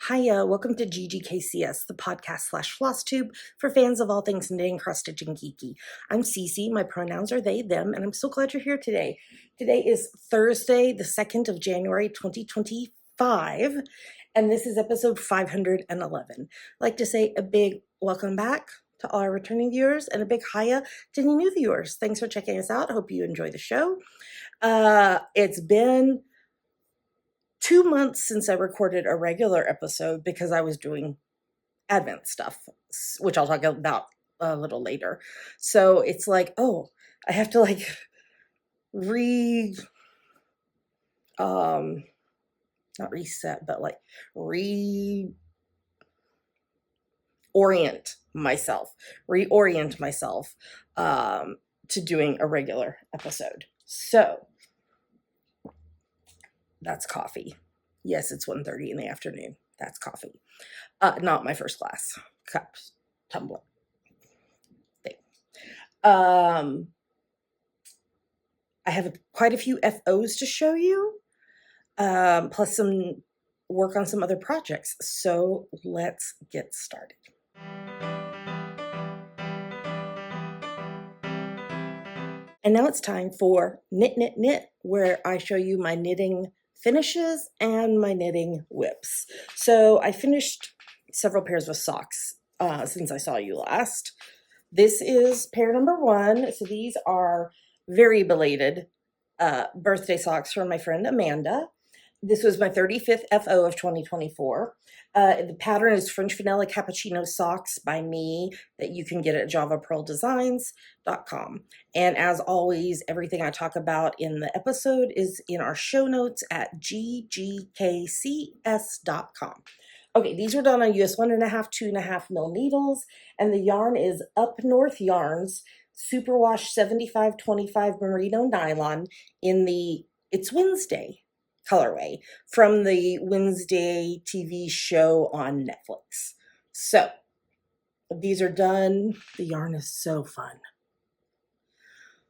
Hiya, welcome to GGKCS, the podcast slash FlossTube for fans of all things knitting, cross stitching, geeky. I'm Cece, my pronouns are they, them, and I'm so glad you're here today. Today is Thursday, the 2nd of January, 2025, and this is episode 511. I'd like to say a big welcome back to all our returning viewers and a big hiya to any new viewers. Thanks for checking us out. I hope you enjoy the show. It's been 2 months since I recorded a regular episode because I was doing Advent stuff, which I'll talk about a little later. So it's like, oh, I have to like not reset, but like reorient myself to doing a regular episode. So that's coffee. Yes, it's 1:30 in the afternoon. That's coffee. Not my first class cup tumbler thing. I have quite a few FOs to show you, plus some work on some other projects. So let's get started. And now it's time for Knit, Knit, Knit, where I show you my knitting finishes and my knitting whips. So I finished several pairs of socks since I saw you last. This is pair number 1. So these are very belated birthday socks from my friend Amanda. This was my 35th FO of 2024. The pattern is French Vanilla Cappuccino Socks by me that you can get at javapearldesigns.com. And as always, everything I talk about in the episode is in our show notes at GGKCS.com. Okay, these were done on US 1.5, 2.5 mil needles, and the yarn is Up North Yarns Superwash 7525 Merino Nylon in the It's Wednesday colorway from the Wednesday TV show on Netflix. So these are done. The yarn is so fun.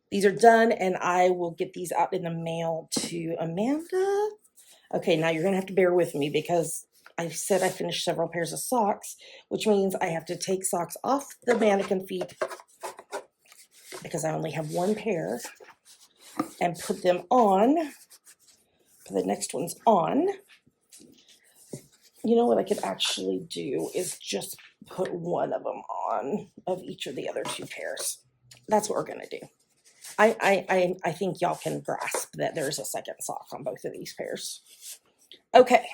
These are done, and I will get these out in the mail to Amanda. Okay, now you're gonna have to bear with me because I said I finished several pairs of socks, which means I have to take socks off the mannequin feet because I only have one pair and put them on. The next one's on. You know what I could actually do is just put one of them on of each of the other 2 pairs. That's what we're gonna do. I think y'all can grasp that there's a second sock on both of these pairs. Okay.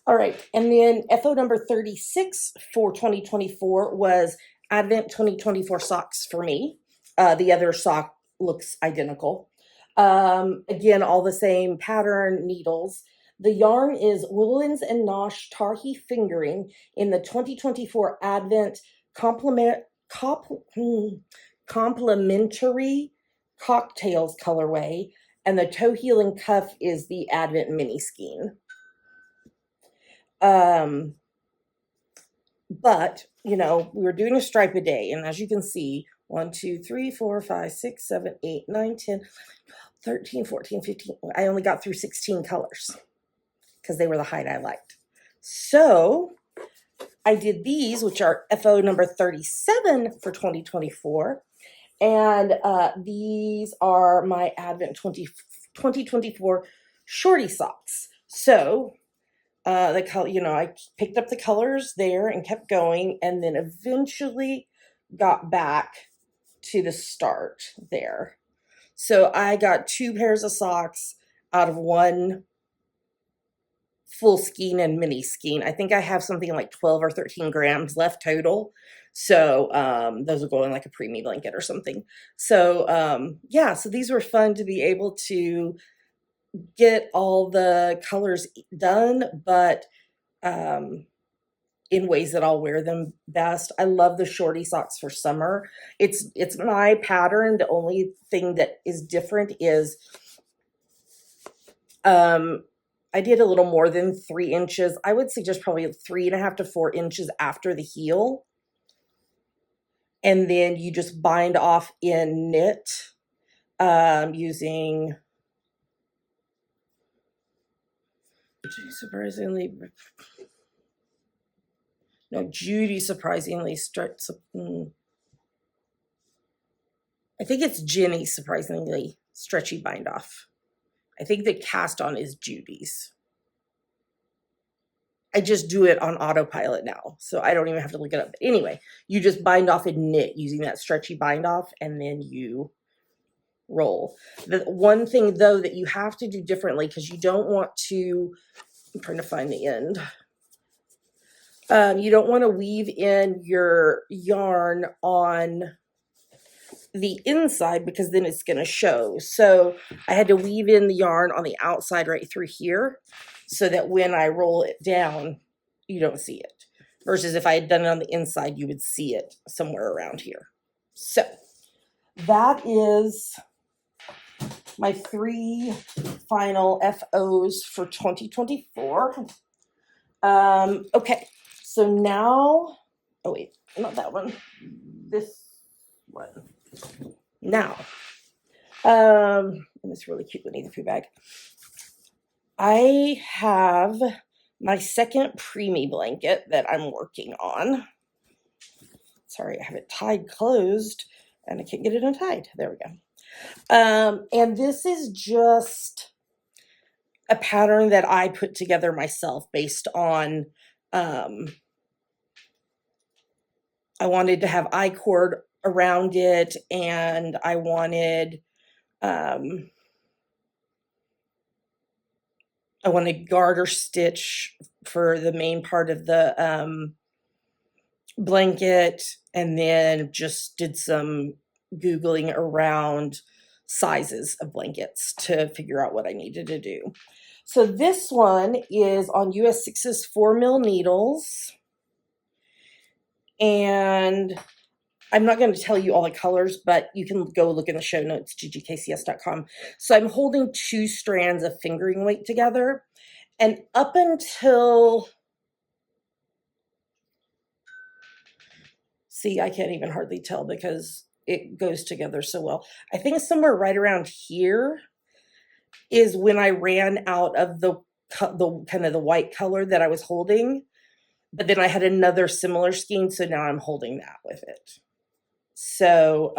All right, and then FO number 36 for 2024 was Advent 2024 socks for me. The other sock looks identical. Again, all the same pattern needles. The yarn is Woolens and Nosh Tarhi Fingering in the 2024 Advent Complementary Cocktails colorway, and the toe heel and cuff is the Advent Mini Skein. But, you know, we were doing a stripe a day, and as you can see, 1, 2, 3, 4, 5, 6, 7, 8, 9, 10, 13, 14, 15. I only got through 16 colors because they were the height I liked. So I did these, which are FO number 37 for 2024. And these are my Advent 2024 shorty socks. So the color, you know, I picked up the colors there and kept going, and then eventually got back to the start there. So I got 2 pairs of socks out of 1 full skein and mini skein. I think I have something like 12 or 13 grams left total. So those will go in like a preemie blanket or something. So yeah, so these were fun to be able to get all the colors done, but in ways that I'll wear them best. I love the shorty socks for summer. It's my pattern. The only thing that is different is I did a little more than 3 inches. I would suggest probably 3.5 to 4 inches after the heel. And then you just bind off in knit using Surprisingly, no, Judy surprisingly starts. I think it's Jenny surprisingly stretchy bind off. I think the cast on is Judy's. I just do it on autopilot now, so I don't even have to look it up. But anyway, you just bind off and knit using that stretchy bind off, and then you roll. The one thing though that you have to do differently, because you don't want to, I'm trying to find the end. You don't want to weave in your yarn on the inside because then it's going to show. So I had to weave in the yarn on the outside right through here so that when I roll it down, you don't see it. Versus if I had done it on the inside, you would see it somewhere around here. So that is my 3 final FOs for 2024. Okay, so now, oh wait, not that one, this one. Now, in this really cute Winnie the Pooh bag, I have my second preemie blanket that I'm working on. Sorry, I have it tied closed and I can't get it untied. There we go. And this is just a pattern that I put together myself based on, I wanted to have I-cord around it, and I wanted garter stitch for the main part of the blanket, and then just did some Googling around sizes of blankets to figure out what I needed to do. So this one is on US 6's 4mm needles, and I'm not going to tell you all the colors, but you can go look in the show notes, GGKCS.com. So I'm holding 2 strands of fingering weight together. And up until, see, I can't even hardly tell because it goes together so well. I think somewhere right around here is when I ran out of the kind of the white color that I was holding. But then I had another similar skein, so now I'm holding that with it. So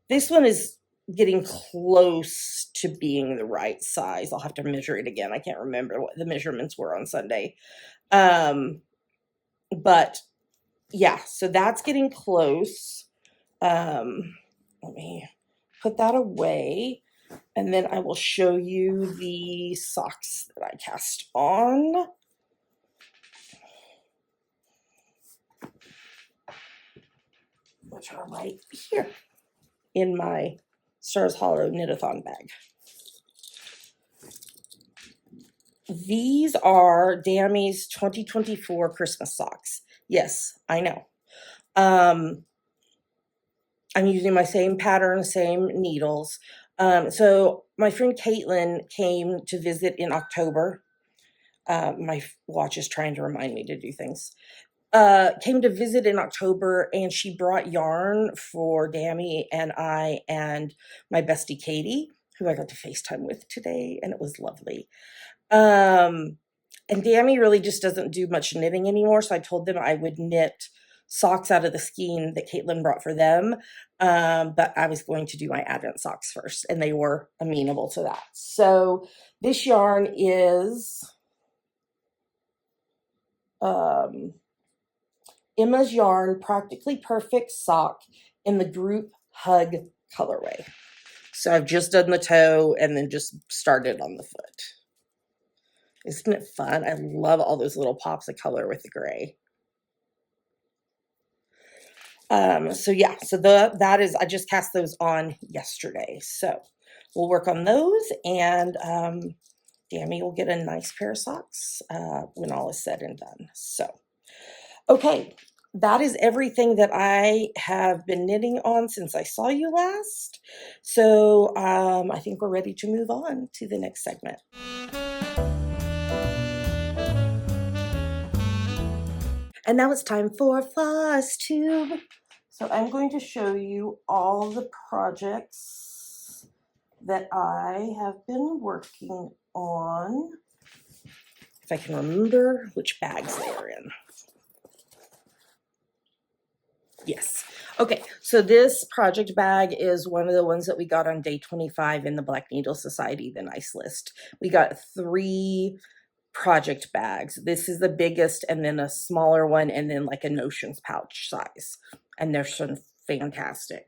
this one is getting close to being the right size. I'll have to measure it again. I can't remember what the measurements were on Sunday. But yeah, so that's getting close. Let me put that away, and then I will show you the socks that I cast on. Which are right here in my Stars Hollow Knit-a-thon bag. These are Dammy's 2024 Christmas socks. Yes, I know. I'm using my same pattern, same needles. So my friend Caitlin came to visit in October. My watch is trying to remind me to do things. Came to visit in October, and she brought yarn for Dammy and I and my bestie Katie, who I got to FaceTime with today, and it was lovely. And Dammy really just doesn't do much knitting anymore, so I told them I would knit socks out of the skein that Caitlin brought for them, but I was going to do my Advent socks first, and they were amenable to that. So this yarn is Emma's Yarn Practically Perfect Sock in the Group Hug colorway. So I've just done the toe and then just started on the foot. Isn't it fun? I love all those little pops of color with the gray. So yeah, so that is, I just cast those on yesterday. So we'll work on those, and Dammy will get a nice pair of socks when all is said and done. So, okay. That is everything that I have been knitting on since I saw you last. So I think we're ready to move on to the next segment. And now it's time for FlossTube. So I'm going to show you all the projects that I have been working on if I can remember which bags they are in. Yes. Okay, so this project bag is one of the ones that we got on day 25 in the Black Needle Society, the nice list. We got 3 project bags. This is the biggest, and then a smaller one, and then like a notions pouch size. And they're so fantastic.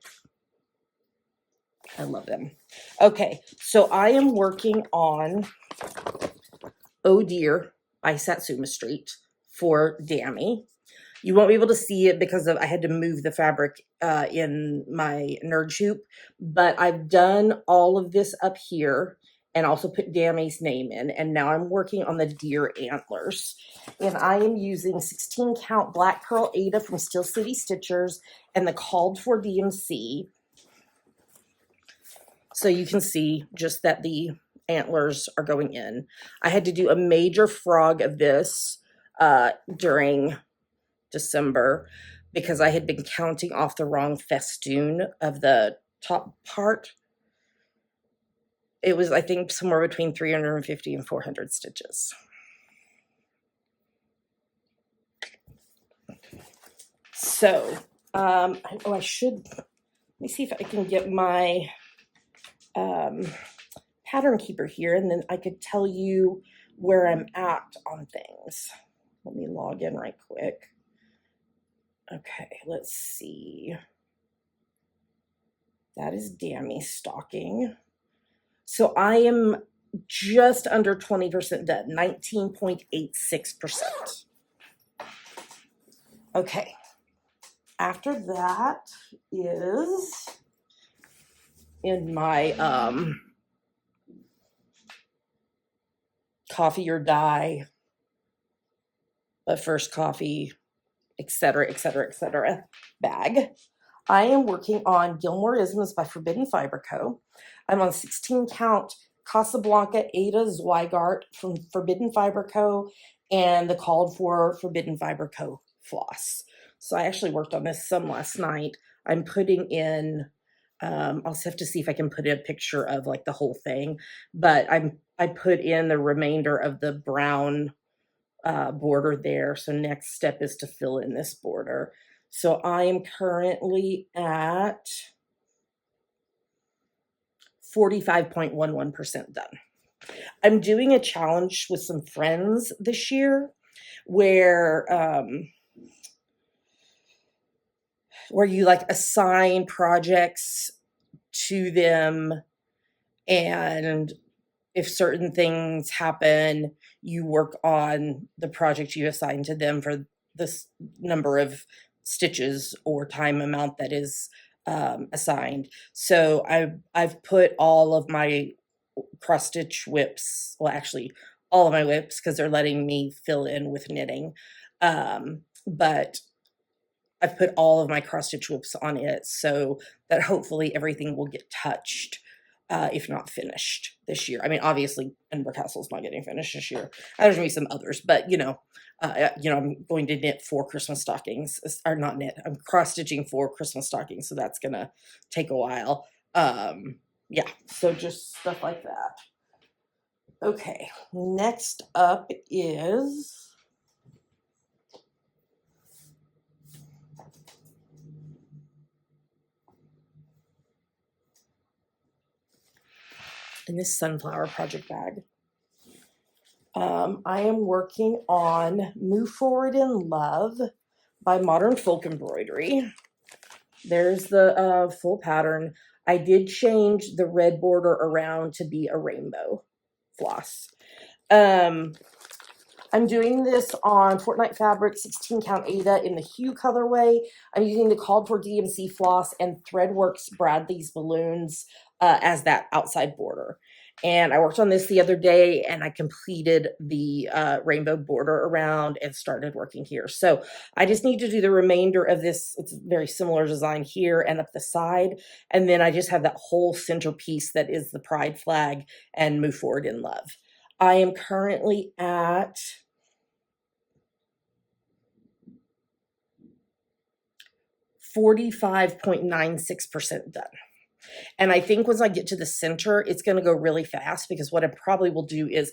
I love them. Okay, so I am working on Oh Dear by Satsuma Street for Dammy. You won't be able to see it because I had to move the fabric in my nerd hoop, but I've done all of this up here and also put Dammy's name in, and now I'm working on the deer antlers. And I am using 16 count Black Pearl Ada from Steel City Stitchers and the Called for DMC. So you can see just that the antlers are going in. I had to do a major frog of this during December because I had been counting off the wrong festoon of the top part. It was, I think, somewhere between 350 and 400 stitches. So, I should, let me see if I can get my pattern keeper here, and then I could tell you where I'm at on things. Let me log in right quick. Okay, let's see. That is Dammy stocking. So I am just under 20% done, 19.86%. Okay. After that is in my coffee or die, but first coffee, etc., etc., etc. bag. I am working on Gilmore Isms by Forbidden Fiber Co. I'm on 16 count Casablanca Ada Zweigart from Forbidden Fiber Co. and the Called for Forbidden Fiber Co. floss. So I actually worked on this some last night. I'm putting in, I'll have to see if I can put in a picture of like the whole thing, but I put in the remainder of the brown border there. So next step is to fill in this border. So I am currently at 45.11% done. I'm doing a challenge with some friends this year where you like assign projects to them, and if certain things happen, you work on the project you assign to them for this number of stitches or time amount that is assigned. So I've put all of my cross stitch whips, well, actually all of my whips, because they're letting me fill in with knitting. But I've put all of my cross stitch whips on it so that hopefully everything will get touched, if not finished this year. I mean, obviously, Edinburgh Castle's not getting finished this year. There's gonna be some others, but I'm going to knit 4 Christmas stockings, or not knit. I'm cross stitching 4 Christmas stockings, so that's gonna take a while. Yeah, so just stuff like that. Okay, next up is in this sunflower project bag. I am working on Move Forward in Love by Modern Folk Embroidery. There's the full pattern. I did change the red border around to be a rainbow floss. I'm doing this on Fortnite Fabric 16 count Ada in the hue colorway. I'm using the Called for DMC floss and Threadworks Bradley's balloons as that outside border. And I worked on this the other day, and I completed the rainbow border around and started working here. So I just need to do the remainder of this. It's a very similar design here and up the side. And then I just have that whole centerpiece that is the pride flag and Move Forward in Love. I am currently at 45.96% done. And I think once I get to the center, it's going to go really fast, because what I probably will do is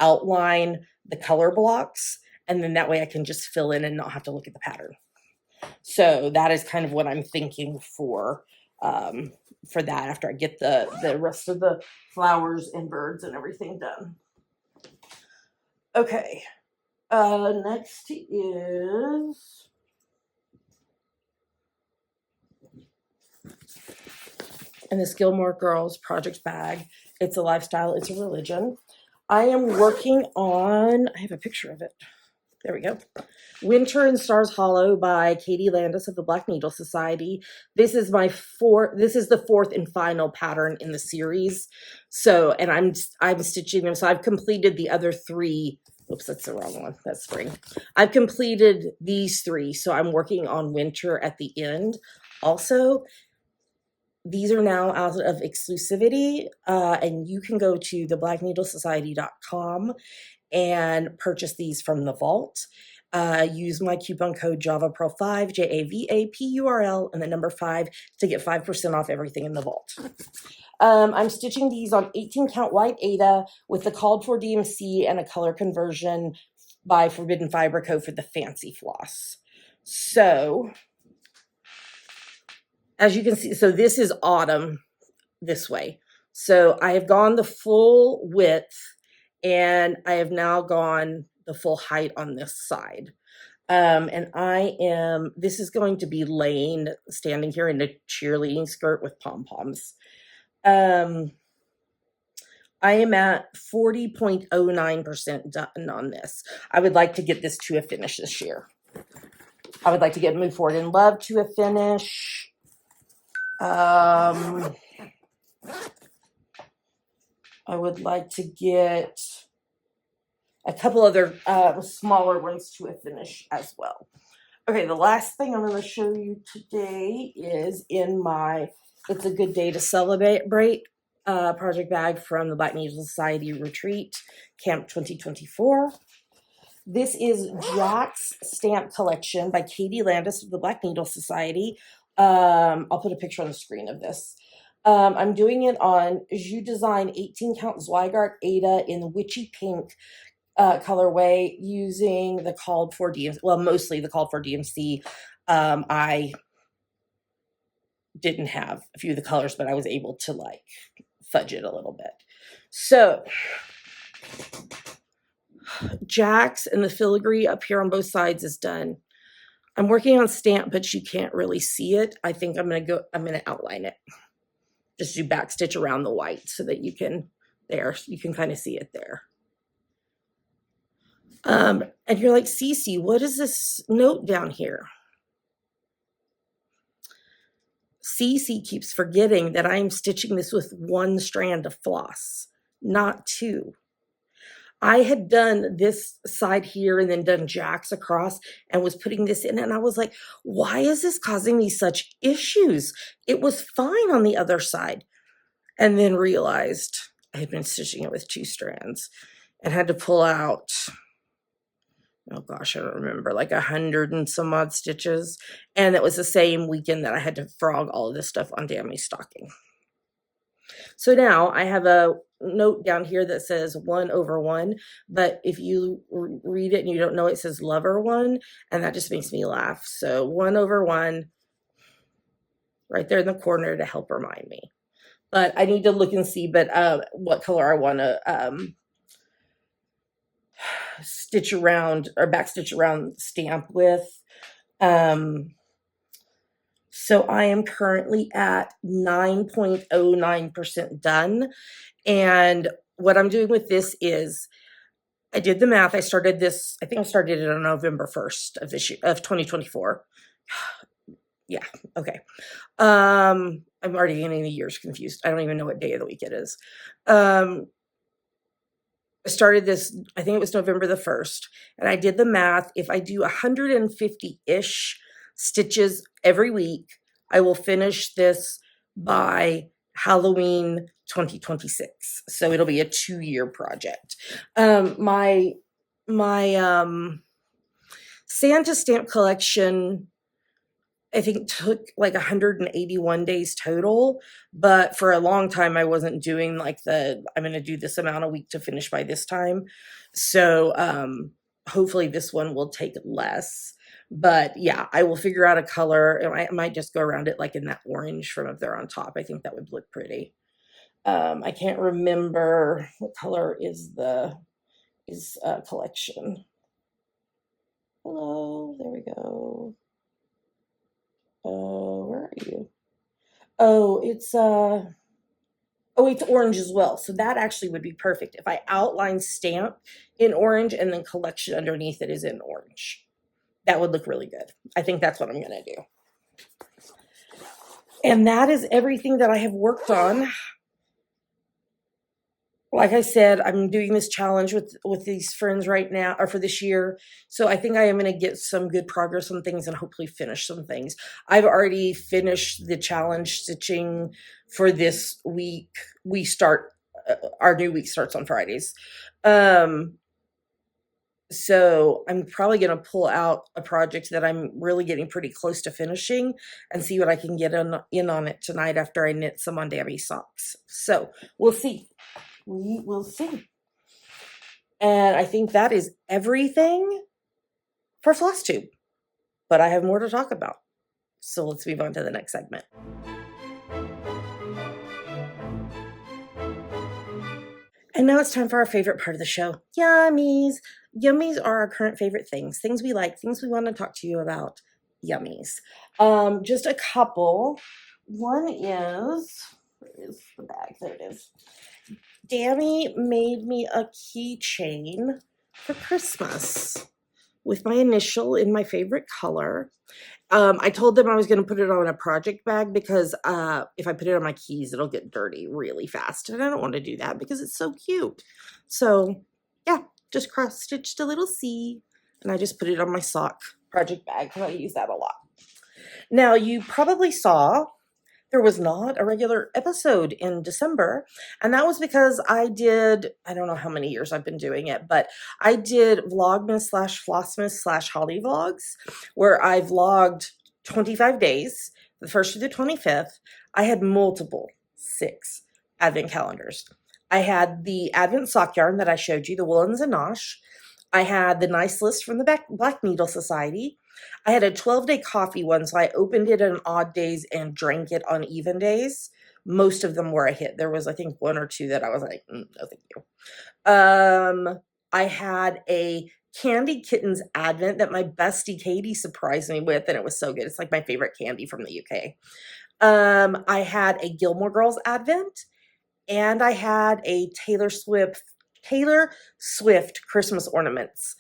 outline the color blocks, and then that way I can just fill in and not have to look at the pattern. So that is kind of what I'm thinking for that after I get the rest of the flowers and birds and everything done. Okay, next is and this Gilmore Girls project bag. It's a lifestyle, it's a religion. I am working on, I have a picture of it. There we go. Winter in Stars Hollow by Katie Landis of the Black Needle Society. This is the fourth and final pattern in the series. So, and I'm stitching them. So I've completed the other three. Oops, that's the wrong one. That's spring. I've completed these three. So I'm working on winter at the end. Also, these are now out of exclusivity, and you can go to theblackneedlesociety.com and purchase these from the vault. Use my coupon code JavaPearl5, JAVAPURL, and the number 5 to get 5% off everything in the vault. I'm stitching these on 18 count white Aida with the called for DMC and a color conversion by Forbidden Fiber Co for the fancy floss. So, as you can see, so this is autumn this way. So I have gone the full width, and I have now gone the full height on this side. And this is going to be Lane standing here in a cheerleading skirt with pom-poms. I am at 40.09% done on this. I would like to get this to a finish this year. I would like to Move Forward in Love to a finish. I would like to get a couple other smaller ones to a finish as well. Okay, the last thing I'm going to show you today is in my It's a Good Day to Celebrate project bag from the Black Needle Society Retreat Camp 2024. This is Jack's Stamp Collection by Katie Landis of the Black Needle Society. I'll put a picture on the screen of this. I'm doing it on Jus Design 18 count Zweigart Aida in Witchy Pink colorway using the called for DMC. Well, mostly the called for DMC. I didn't have a few of the colors, but I was able to like fudge it a little bit. So Jack's and the filigree up here on both sides is done. I'm working on stamp, but you can't really see it. I think I'm going to outline it. Just do back stitch around the white so that you can kind of see it there. And you're like, Cece, what is this note down here? Cece keeps forgetting that I'm stitching this with one strand of floss, not two. I had done this side here and then done Jack's across and was putting this in, and I was like, why is this causing me such issues? It was fine on the other side. And then realized I had been stitching it with two strands and had to pull out, oh gosh, I don't remember, like 100 and some odd stitches. And it was the same weekend that I had to frog all of this stuff on Dammy's stocking. So now I have a note down here that says 1/1, but if you read it and you don't know, it says lover 1, and that just makes me laugh. So 1/1 right there in the corner to help remind me. But I need to look and see what color I want to stitch around or back stitch around stamp with. So I am currently at 9.09% done. And what I'm doing with this is I did the math. I think I started it on November 1st of this year, of 2024. Yeah. Okay. I'm already getting the years confused. I don't even know what day of the week it is. I started this, I think it was November the 1st, and I did the math. If I do 150-ish stitches every week, I will finish this by Halloween 2026. So it'll be a 2-year project. My Santa stamp collection I think took like 181 days total, but for a long time I wasn't doing like I'm going to do this amount a week to finish by this time. So hopefully this one will take less. But yeah, I will figure out a color, and I might just go around it like in that orange from up there on top. I think that would look pretty. I can't remember what color is collection. Hello, there we go. Where are you? Oh, it's orange as well. So that actually would be perfect if I outline stamp in orange and then collection underneath it is in orange. That would look really good. I think that's what I'm going to do. And that is everything that I have worked on. Like I said, I'm doing this challenge with these friends right now, or for this year. So I think I am going to get some good progress on things and hopefully finish some things. I've already finished the challenge stitching for this week. We start, our new week starts on Fridays. So I'm probably going to pull out a project that I'm really getting pretty close to finishing and see what I can get in on it tonight after I knit some on Dabby socks. So we'll see. We will see. And I think that is everything for FlossTube. But I have more to talk about. So let's move on to the next segment. And now it's time for our favorite part of the show, yummies. Yummies are our current favorite things we like, things we want to talk to you about. Yummies. Just a couple. One is, where is the bag? There it is. Dammy made me a keychain for Christmas with my initial in my favorite color. I told them I was going to put it on a project bag because if I put it on my keys, it'll get dirty really fast. And I don't want to do that because it's so cute. So yeah, just cross-stitched a little C and I just put it on my sock project bag because I use that a lot. Now, you probably saw there was not a regular episode in December, and that was because I don't know how many years I've been doing it, but I did Vlogmas / Flossmas / Holly Vlogs, where I vlogged 25 days, the 1st to the 25th. I had multiple 6 advent calendars. I had the advent sock yarn that I showed you, the Woolens and Nosh. I had the nice list from the Black Needle Society. I had a 12-day coffee one, so I opened it on odd days and drank it on even days. Most of them were a hit. There was, I think, 1 or 2 that I was like, no, thank you. I had a Candy Kittens Advent that my bestie Katie surprised me with, and it was so good. It's like my favorite candy from the UK. I had a Gilmore Girls Advent, and I had a Taylor Swift Christmas Ornaments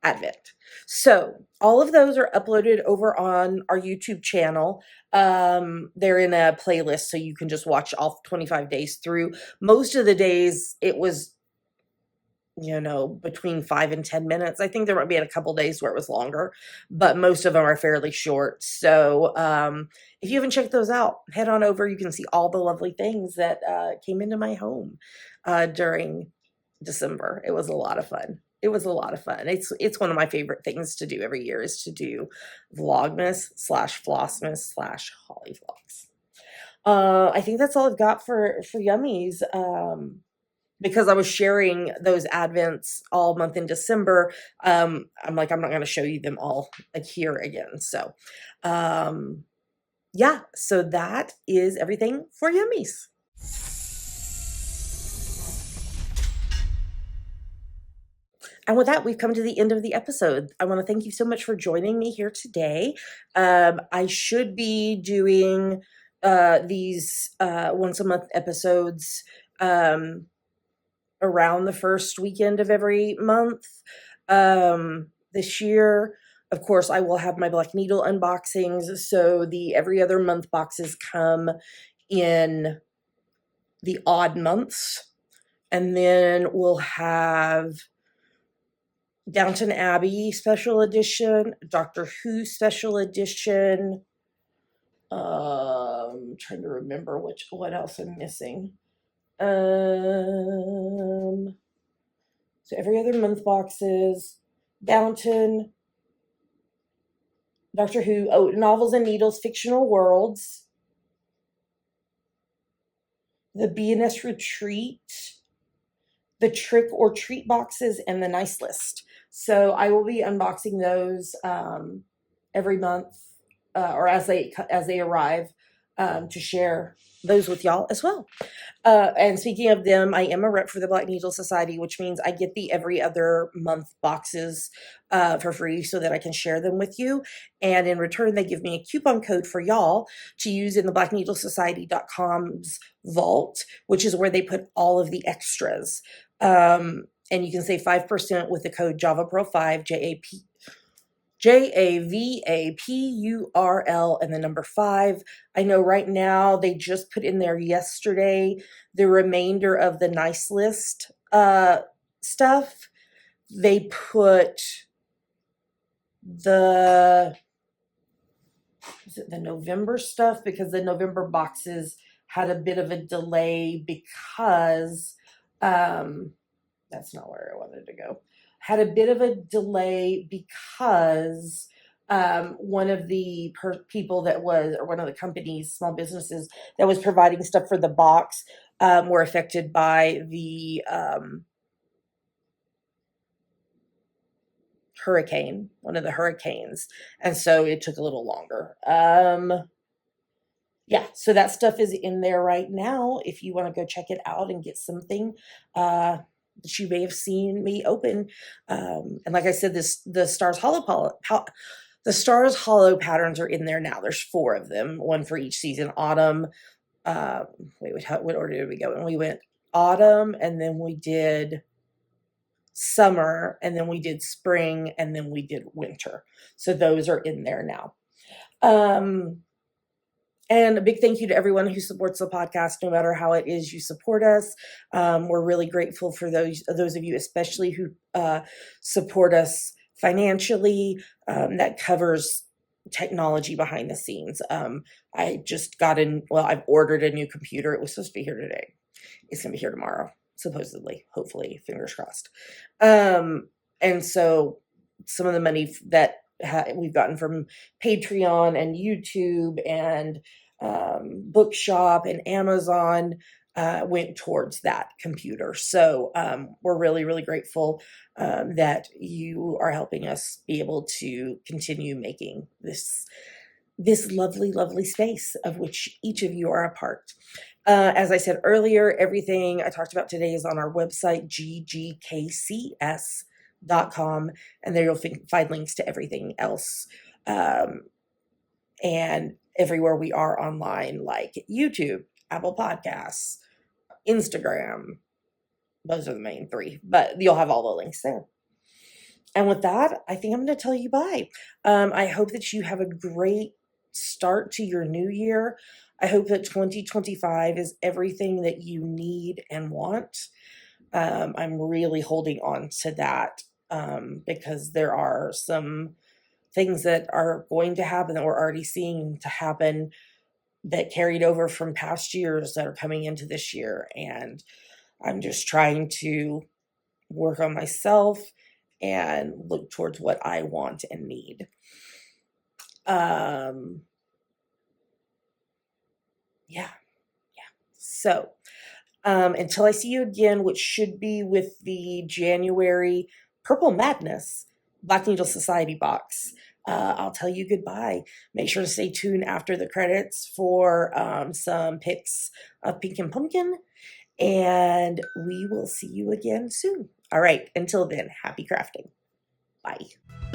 Advent. So all of those are uploaded over on our YouTube channel. They're in a playlist, so you can just watch all 25 days through. Most of the days it was, between 5 and 10 minutes. I think there might be a couple days where it was longer, but most of them are fairly short. So if you haven't checked those out, head on over. You can see all the lovely things that came into my home during December. It was a lot of fun. It's one of my favorite things to do every year is to do Vlogmas / Flossmas / Holly Vlogs. I think that's all I've got for Yummies. Because I was sharing those Advents all month in December, I'm not going to show you them all here again. So, yeah, so that is everything for Yummies. And with that, we've come to the end of the episode. I want to thank you so much for joining me here today. I should be doing these once a month episodes around the first weekend of every month. This year, of course, I will have my Black Needle unboxings. So the every other month boxes come in the odd months. And then we'll have Downton Abbey special edition, Doctor Who special edition. Trying to remember what else I'm missing. So every other month boxes, Downton, Doctor Who, oh, Novels and Needles, Fictional Worlds, the BNS Retreat, the Trick or Treat boxes, and the Nice List. So I will be unboxing those every month or as they arrive to share those with y'all as well. And speaking of them, I am a rep for the Black Needle Society, which means I get the every other month boxes for free so that I can share them with you. And in return, they give me a coupon code for y'all to use in the blackneedlesociety.com's vault, which is where they put all of the extras. And you can save 5% with the code JavaPro5, JAVAPURL and the number 5. I know right now they just put in there yesterday the remainder of the Nice List stuff. They put the November stuff because the November boxes had a bit of a delay because that's not where I wanted to go. Had a bit of a delay because one of the people that was, or one of the companies, small businesses that was providing stuff for the box were affected by the hurricane, one of the hurricanes. And so it took a little longer. Yeah, so that stuff is in there right now if you want to go check it out and get something that you may have seen me open. And like I said, the Stars Hollow patterns are in there now. There's 4 of them, one for each season. Autumn. What order did we go? And we went autumn, and then we did summer, and then we did spring, and then we did winter. So those are in there now. And a big thank you to everyone who supports the podcast, no matter how it is you support us. We're really grateful for those of you, especially who support us financially. That covers technology behind the scenes. I just I've ordered a new computer. It was supposed to be here today. It's going to be here tomorrow, supposedly, hopefully, fingers crossed. And so some of the money that we've gotten from Patreon and YouTube and Bookshop and Amazon went towards that computer. So we're really, really grateful that you are helping us be able to continue making this lovely, lovely space of which each of you are a part. As I said earlier, everything I talked about today is on our website, GGKCS.com, and there you'll find links to everything else. And everywhere we are online, like YouTube, Apple Podcasts, Instagram. Those are the main 3, but you'll have all the links there. And with that, I think I'm going to tell you bye. I hope that you have a great start to your new year. I hope that 2025 is everything that you need and want. I'm really holding on to that because there are some things that are going to happen that we're already seeing to happen that carried over from past years that are coming into this year. And I'm just trying to work on myself and look towards what I want and need. Yeah. So, until I see you again, which should be with the January Purple Madness Black Needle Society box, I'll tell you goodbye. Make sure to stay tuned after the credits for some pics of Pink and Pumpkin, and we will see you again soon. All right, until then, happy crafting. Bye.